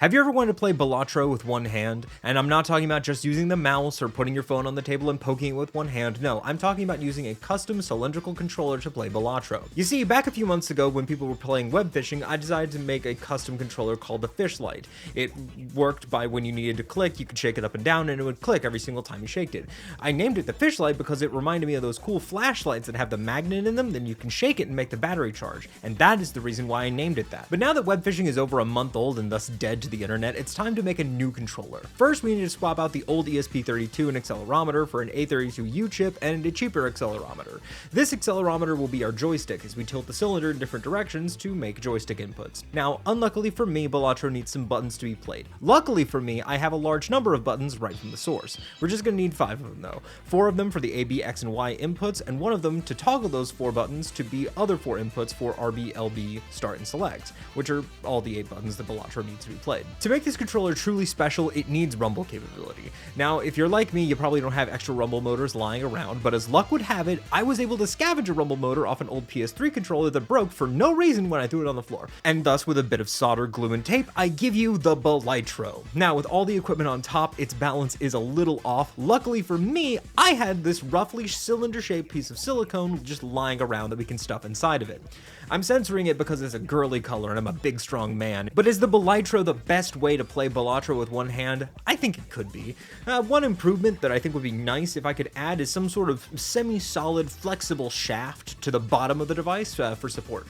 Have you ever wanted to play Balatro with one hand? And I'm not talking about just using the mouse or putting your phone on the table and poking it with one hand. No, I'm talking about using a custom cylindrical controller to play Balatro. You see, back a few months ago when people were playing web fishing, I decided to make a custom controller called the Fishlight. It worked by when you needed to click, you could shake it up and down and it would click every single time you shaked it. I named it the Fishlight because it reminded me of those cool flashlights that have the magnet in them, then you can shake it and make the battery charge. And that is the reason why I named it that. But now that web fishing is over a month old and thus dead to the internet, it's time to make a new controller. First, we need to swap out the old ESP32 and accelerometer for an A32U chip and a cheaper accelerometer. This accelerometer will be our joystick as we tilt the cylinder in different directions to make joystick inputs. Now, unluckily for me, Balatro needs some buttons to be played. Luckily for me, I have a large number of buttons right from the source. We're just going to need 5 of them though. 4 of them for the A, B, X, and Y inputs, and 1 of them to toggle those 4 buttons to be other 4 inputs for RB, LB, start, and select, which are all the 8 buttons that Balatro needs to be played. To make this controller truly special, it needs rumble capability. Now, if you're like me, you probably don't have extra rumble motors lying around, but as luck would have it, I was able to scavenge a rumble motor off an old PS3 controller that broke for no reason when I threw it on the floor. And thus, with a bit of solder, glue, and tape, I give you the Balatro. Now, with all the equipment on top, its balance is a little off. Luckily for me, I had this roughly cylinder-shaped piece of silicone just lying around that we can stuff inside of it. I'm censoring it because it's a girly color and I'm a big, strong man, but is the Balatro the best way to play Balatro with one hand? I think it could be. One improvement that I think would be nice if I could add is some sort of semi-solid, flexible shaft to the bottom of the device for support.